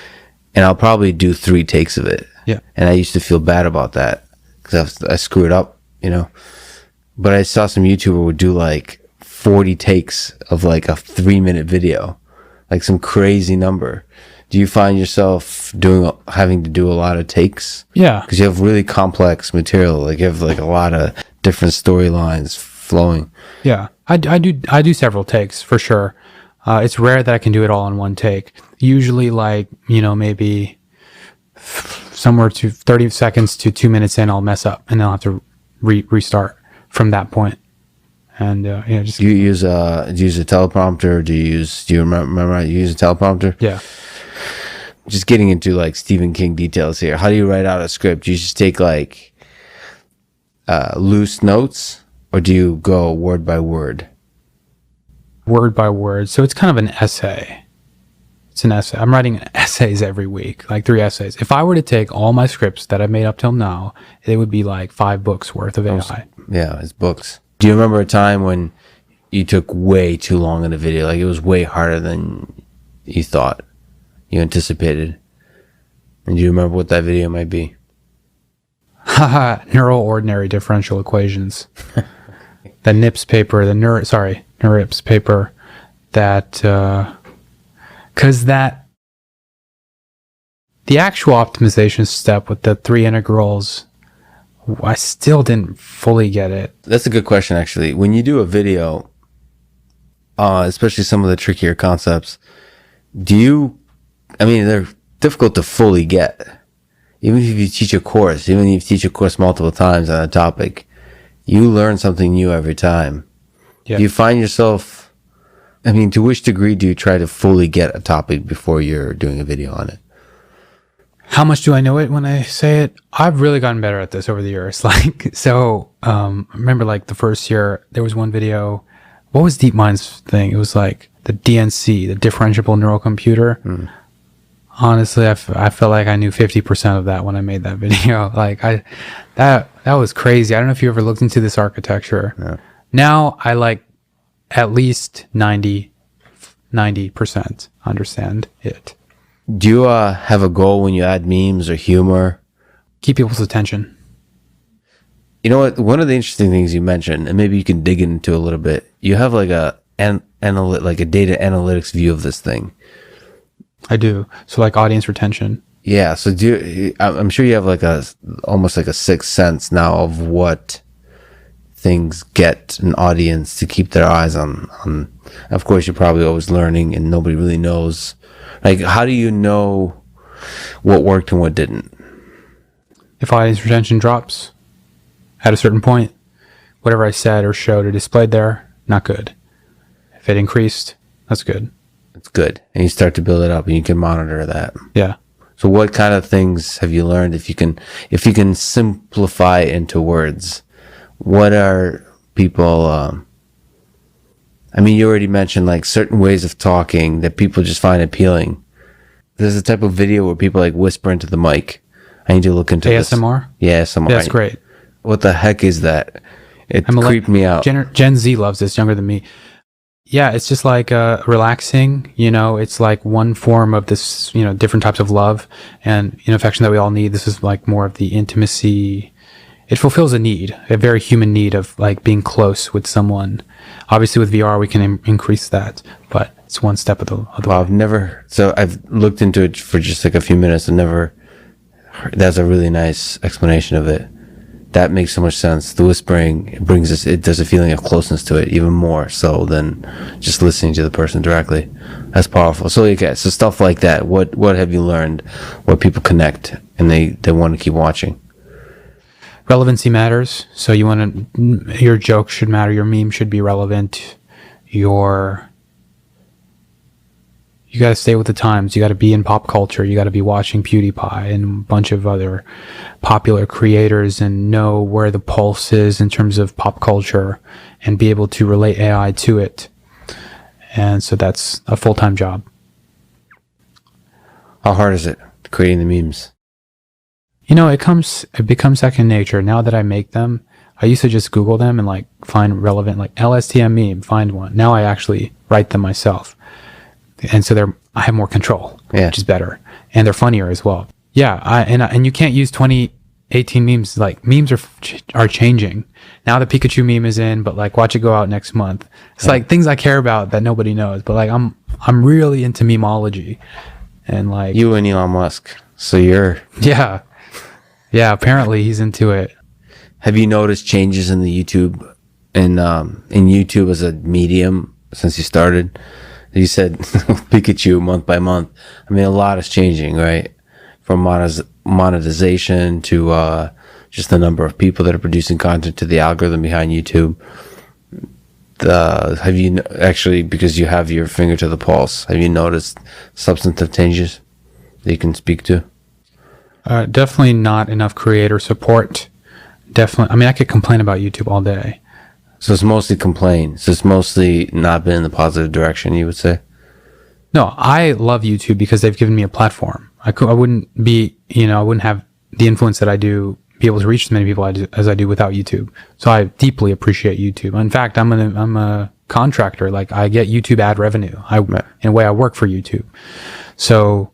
And I'll probably do 3 takes of it. Yeah. And I used to feel bad about that because I screwed up, But I saw some YouTuber would do like 40 takes of like a 3-minute video, like some crazy number. Do you find yourself having to do a lot of takes? Yeah. Because you have really complex material. Like you have like a lot of different storylines flowing. Yeah. I do several takes for sure. It's rare that I can do it all in one take. Usually like, maybe somewhere to 30 seconds to 2 minutes in, I'll mess up and then I'll have to restart from that point. And just. Do you use a teleprompter? Do you remember how you use a teleprompter? Yeah. Just getting into like Stephen King details here. How do you write out a script? Do you just take like loose notes, or do you go word by word? Word by word. So it's kind of an essay. It's an essay. I'm writing essays every week, like 3 essays. If I were to take all my scripts that I've made up till now, it would be like 5 books worth of AI. Yeah, it's books. Do you remember a time when you took way too long in a video? Like it was way harder than you thought, you anticipated? And do you remember what that video might be? Haha, neural ordinary differential equations. The NIPS paper, NeurIPS paper that, because the actual optimization step with the 3 integrals, I still didn't fully get it. That's a good question, actually. When you do a video, especially some of the trickier concepts, they're difficult to fully get. Even if you teach a course, multiple times on a topic, you learn something new every time. Yeah. Do you find yourself, to which degree do you try to fully get a topic before you're doing a video on it? How much do I know it when I say it? I've really gotten better at this over the years. I remember like the first year, there was one video. What was DeepMind's thing? It was like the DNC, the differentiable neural computer. Honestly, I felt like I knew 50% of that when I made that video. That was crazy. I don't know if you ever looked into this architecture. Yeah. Now I like at least 90% understand it. Do you have a goal when you add memes or humor? Keep people's attention. You know what? One of the interesting things you mentioned, and maybe you can dig into a little bit, you have like a data analytics view of this thing. I do. So like audience retention. Yeah. So I'm sure you have like almost like a sixth sense now of what things get an audience to keep their eyes on. Of course, you're probably always learning and nobody really knows. Like, how do you know what worked and what didn't? If audience retention drops at a certain point, whatever I said or showed or displayed there, not good. If it increased, that's good. It's good. And you start to build it up and you can monitor that. Yeah. So what kind of things have you learned? If you can simplify it into words, what are people, you already mentioned like certain ways of talking that people just find appealing. There's a type of video where people like whisper into the mic. I need to look into ASMR? This. Yeah, ASMR. Yeah, that's great. What the heck is that? It creeped me out. Gen Z loves this, younger than me. Yeah, it's just like relaxing, it's like one form of this, different types of love and affection that we all need. This is like more of the intimacy. It fulfills a very human need of like being close with someone. Obviously with VR, we can increase that, but it's one step of the way. I've looked into it for just like a few minutes and never heard. That's a really nice explanation of it. That makes so much sense. The whispering there's a feeling of closeness to it even more so than just listening to the person directly. That's powerful. So so stuff like that. What have you learned where people connect and they want to keep watching? Relevancy matters. So your joke should matter. Your meme should be relevant. You got to stay with the times. You got to be in pop culture. You got to be watching PewDiePie and a bunch of other popular creators and know where the pulse is in terms of pop culture and be able to relate AI to it. And so that's a full-time job. How hard is it creating the memes? It becomes second nature. Now that I make them, I used to just Google them and like find relevant, like LSTM meme, find one. Now I actually write them myself. And so I have more control, which is better. And they're funnier as well. Yeah. And you can't use 2018 memes. Like memes are changing. Now the Pikachu meme is in, but like watch it go out next month. It's like things I care about that nobody knows, but like I'm really into memology and like you and Elon Musk. So you're, yeah, apparently he's into it. Have you noticed changes in the YouTube in YouTube as a medium since you started? You said Pikachu month by month. I mean, a lot is changing, right? From monetization to just the number of people that are producing content to the algorithm behind YouTube. Have you actually, because you have your finger to the pulse, have you noticed substantive changes that you can speak to? Definitely not enough creator support. Definitely. I mean, I could complain about YouTube all day. So it's mostly complaint. So it's mostly not been in the positive direction, you would say? No, I love YouTube because they've given me a platform. I wouldn't have the influence that I do, be able to reach as many people as I do without YouTube. So I deeply appreciate YouTube. In fact, I'm a contractor. Like I get YouTube ad revenue. In a way, I work for YouTube. So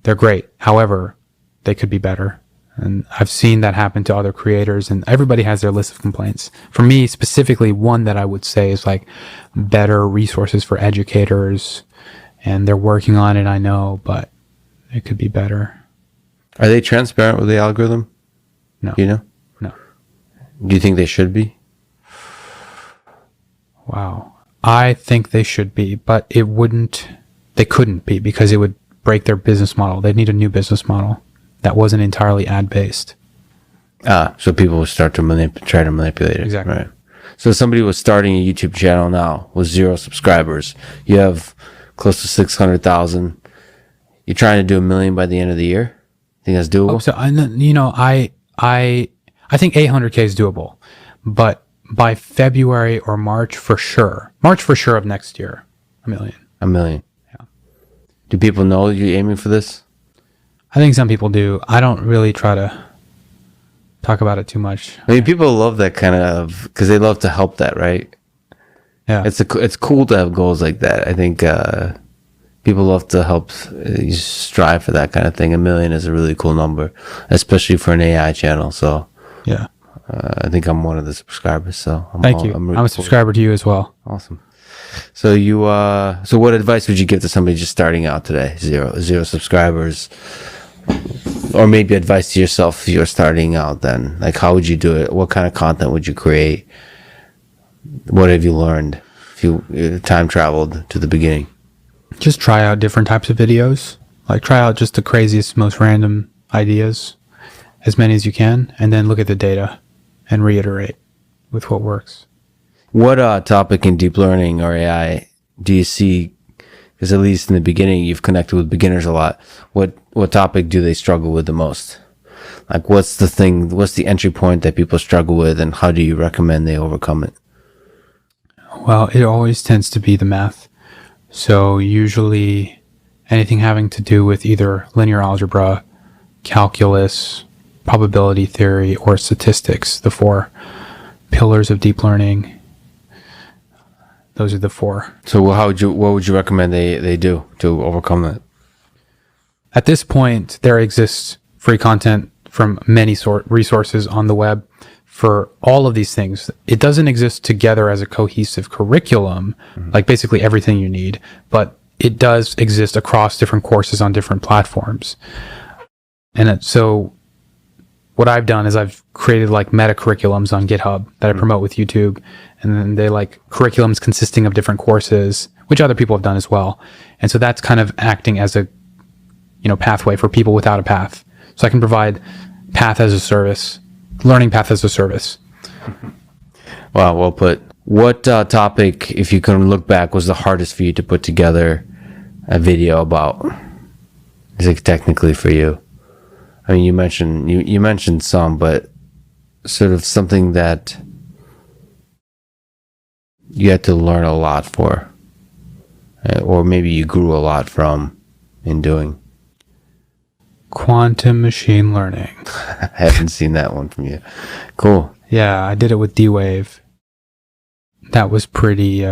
they're great. However, they could be better. And I've seen that happen to other creators, and everybody has their list of complaints. For me, specifically, one that I would say is like better resources for educators, and they're working on it, I know, but it could be better. Are they transparent with the algorithm? No. Do you know? No. Do you think they should be? Wow. I think they should be, but they couldn't be because it would break their business model. They'd need a new business model that wasn't entirely ad-based. So people will start to try to manipulate it. Exactly. Right. So if somebody was starting a YouTube channel now with 0 subscribers, you have close to 600,000. You're trying to do 1 million by the end of the year? Think that's doable? So I think 800K is doable, but by February or March for sure of next year, 1 million. 1 million. Yeah. Do people know you're aiming for this? I think some people do. I don't really try to talk about it too much. I mean, people love that kind of, because they love to help that, right? Yeah. It's cool to have goals like that. I think people love to help strive for that kind of thing. 1 million is a really cool number, especially for an AI channel. So yeah, I think I'm one of the subscribers. So thank you. I'm a subscriber to you as well. Awesome. So so what advice would you give to somebody just starting out today? Zero subscribers. Or maybe advice to yourself if you're starting out then. Like, how would you do it? What kind of content would you create? What have you learned if you time traveled to the beginning? Just try out different types of videos. Like, try out just the craziest, most random ideas, as many as you can, and then look at the data and reiterate with what works. What topic in deep learning or AI do you see? Because at least in the beginning, you've connected with beginners a lot. What topic do they struggle with the most? Like, what's the entry point that people struggle with, and how do you recommend they overcome it? Well, it always tends to be the math. So usually anything having to do with either linear algebra, calculus, probability theory, or statistics, the four pillars of deep learning. Those are the four. So what would you recommend they do to overcome that? At this point, there exists free content from many resources on the web for all of these things. It doesn't exist together as a cohesive curriculum, like basically everything you need, but it does exist across different courses on different platforms. And so what I've done is I've created like meta curriculums on GitHub that I promote with YouTube. And then they like curriculums consisting of different courses, which other people have done as well. And so that's kind of acting as a, pathway for people without a path. So I can provide path as a service, learning path as a service. Wow, well put. What topic, if you can look back, was the hardest for you to put together a video about? Is it technically for you? I mean, you mentioned some, but sort of something that you had to learn a lot for, or maybe you grew a lot from in doing. Quantum machine learning. I haven't seen that one from you. Cool. Yeah, I did it with D-Wave. That was pretty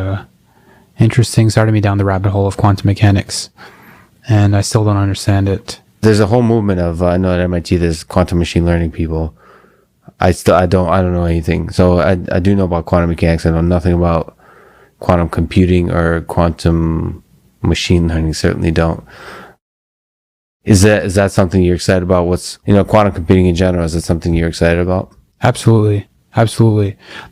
interesting. Started me down the rabbit hole of quantum mechanics, and I still don't understand it. There's a whole movement of I know at MIT there's quantum machine learning people. I don't know anything. So I do know about quantum mechanics. I know nothing about quantum computing or quantum machine learning. Certainly don't. Is that something you're excited about? What's quantum computing in general? Is it something you're excited about? Absolutely.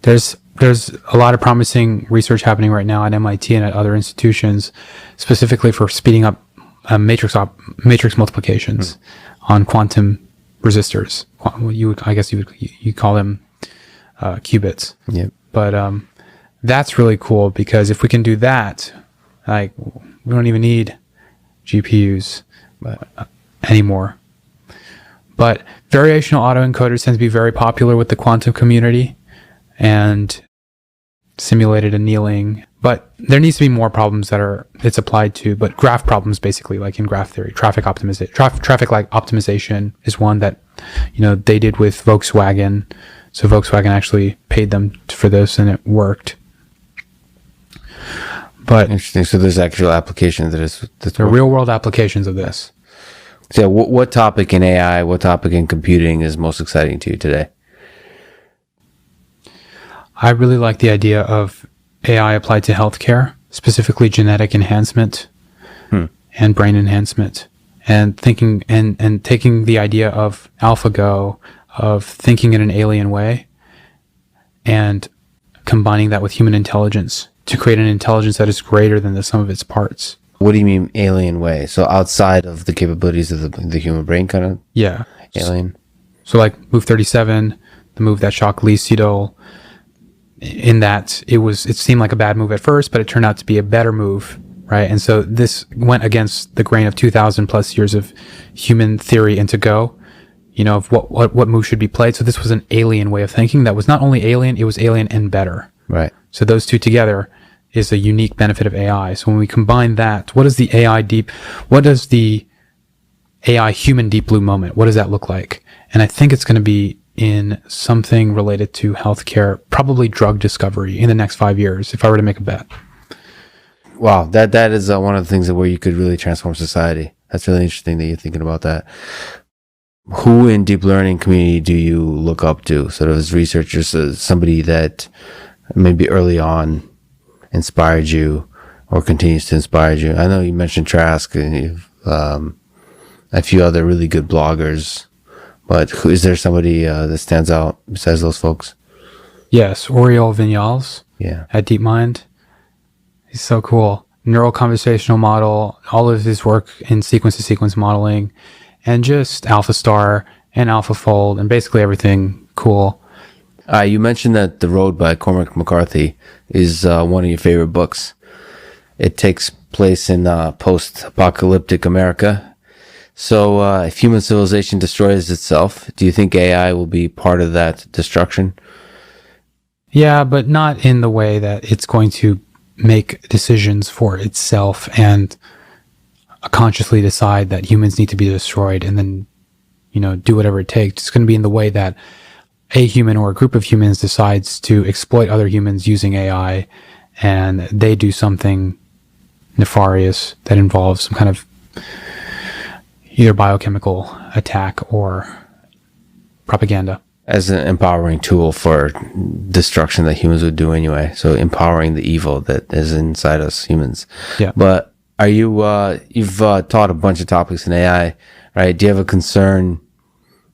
There's a lot of promising research happening right now at MIT and at other institutions, specifically for speeding up matrix multiplications on quantum resistors. You call them qubits. Yep. But that's really cool because if we can do that, like we don't even need GPUs anymore. But variational autoencoders tend to be very popular with the quantum community and simulated annealing. But there needs to be more problems that it's applied to, but graph problems basically, like in graph theory. Traffic light optimization is one that they did with Volkswagen. So Volkswagen actually paid them for this and it worked. But interesting. So there's actual applications that are real world applications of this. So what topic in AI, what topic in computing is most exciting to you today? I really like the idea of AI applied to healthcare, specifically genetic enhancement and brain enhancement, and thinking and taking the idea of AlphaGo, of thinking in an alien way, and combining that with human intelligence to create an intelligence that is greater than the sum of its parts. What do you mean alien way? So outside of the capabilities of the human brain, kind of? Yeah. Alien. So like Move 37, the move that shocked Lee Sedol, in that it seemed like a bad move at first, but it turned out to be a better move, right? And so this went against the grain of 2,000 plus years of human theory into Go, of what move should be played. So this was an alien way of thinking that was not only alien, it was alien and better. Right. So those two together is a unique benefit of AI. So when we combine that, what does the AI human deep blue moment, what does that look like? And I think it's going to be in something related to healthcare, probably drug discovery in the next 5 years, if I were to make a bet. Wow, that is one of the things where you could really transform society. That's really interesting that you're thinking about that. Who in deep learning community do you look up to, sort of as researchers, somebody that maybe early on inspired you or continues to inspire you? I know you mentioned Trask and a few other really good bloggers, but is there somebody that stands out besides those folks? Yes, Oriol Vignals at DeepMind. He's so cool. Neural conversational model, all of his work in sequence-to-sequence modeling, and just AlphaStar and AlphaFold, and basically everything cool. You mentioned that The Road by Cormac McCarthy is one of your favorite books. It takes place in post-apocalyptic America. So if human civilization destroys itself, do you think AI will be part of that destruction? Yeah, but not in the way that it's going to make decisions for itself and consciously decide that humans need to be destroyed and then, do whatever it takes. It's going to be in the way that a human or a group of humans decides to exploit other humans using AI, and they do something nefarious that involves some kind of either biochemical attack or propaganda. As an empowering tool for destruction that humans would do anyway. So empowering the evil that is inside us humans. Yeah. But are you, you've taught a bunch of topics in AI, right? Do you have a concern,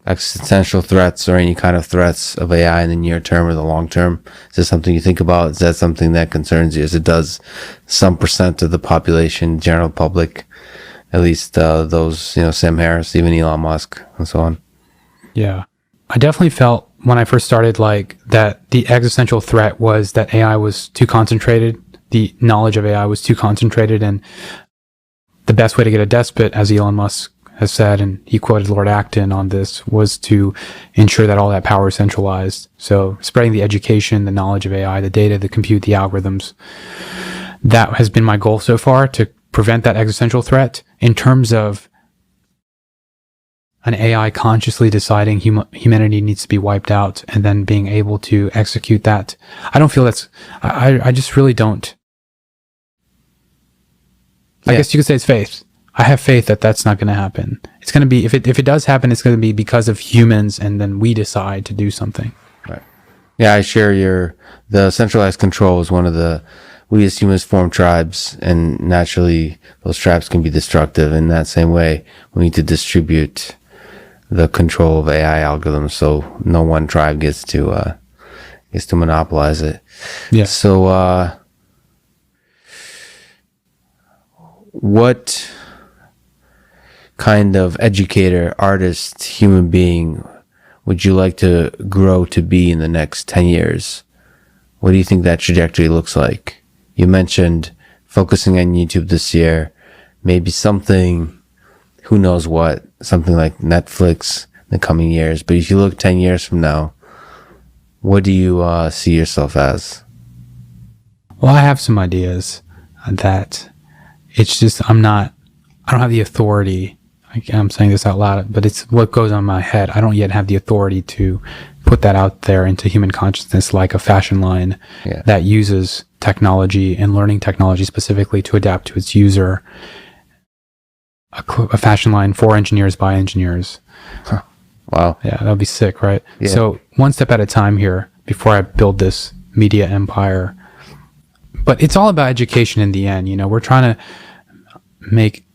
existential threats or any kind of threats of AI in the near term or the long term? Is this something you think about? Is that something that concerns you as it does some percent of the population, general public, at least those, Sam Harris, even Elon Musk and so on? Yeah. I definitely felt when I first started that the existential threat was that AI was too concentrated. The knowledge of AI was too concentrated, and the best way to get a despot, as Elon Musk has said, and he quoted Lord Acton on this, was to ensure that all that power is centralized. So spreading the education, the knowledge of AI, the data, the compute, the algorithms. That has been my goal so far, to prevent that existential threat. In terms of an AI consciously deciding humanity needs to be wiped out and then being able to execute that, I don't feel I just really don't. I guess you could say it's faith. I have faith that that's not going to happen. It's going to be, if it does happen, it's going to be because of humans, and then we decide to do something. Right. Yeah, I share the centralized control is one of we as humans form tribes, and naturally those tribes can be destructive. In that same way, we need to distribute the control of AI algorithms so no one tribe gets to monopolize it. Yeah. So what kind of educator, artist, human being would you like to grow to be in the next 10 years? What do you think that trajectory looks like? You mentioned focusing on YouTube this year, maybe something, who knows what, something like Netflix in the coming years. But if you look 10 years from now, what do you see yourself as? Well, I have some ideas that it's just, I don't have the authority. I'm saying this out loud, but it's what goes on in my head. I don't yet have the authority to put that out there into human consciousness, like a fashion line that uses technology and learning technology specifically to adapt to its user. A fashion line for engineers by engineers. Huh. Wow. Yeah, that would be sick, right? Yeah. So one step at a time here before I build this media empire. But it's all about education in the end. We're trying to make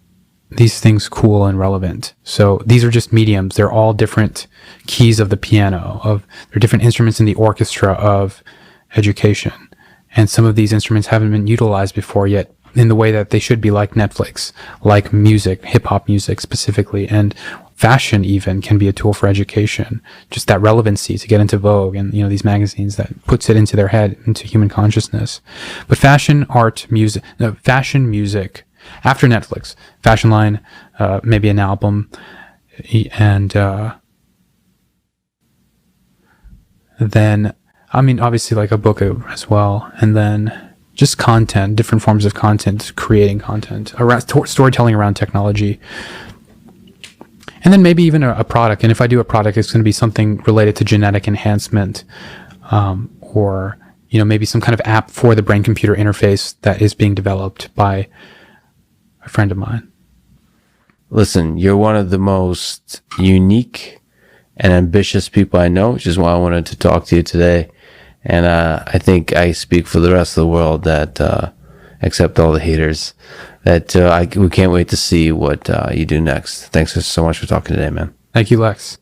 these things cool and relevant. So these are just mediums. They're all different keys of the piano. They're different instruments in the orchestra of education. And some of these instruments haven't been utilized before yet in the way that they should be, like Netflix, like music, hip-hop music specifically, and fashion even can be a tool for education. Just that relevancy to get into Vogue and these magazines that puts it into their head, into human consciousness. But fashion music after Netflix, fashion line, maybe an album, and then obviously like a book as well, and then just content, different forms of content, creating content around storytelling around technology. And then maybe even a product. And if I do a product, it's going to be something related to genetic enhancement, or maybe some kind of app for the brain-computer interface that is being developed by a friend of mine. Listen, you're one of the most unique and ambitious people I know, which is why I wanted to talk to you today. And I think I speak for the rest of the world that, except all the haters, that we can't wait to see what you do next. Thanks so much for talking today, man. Thank you, Lex.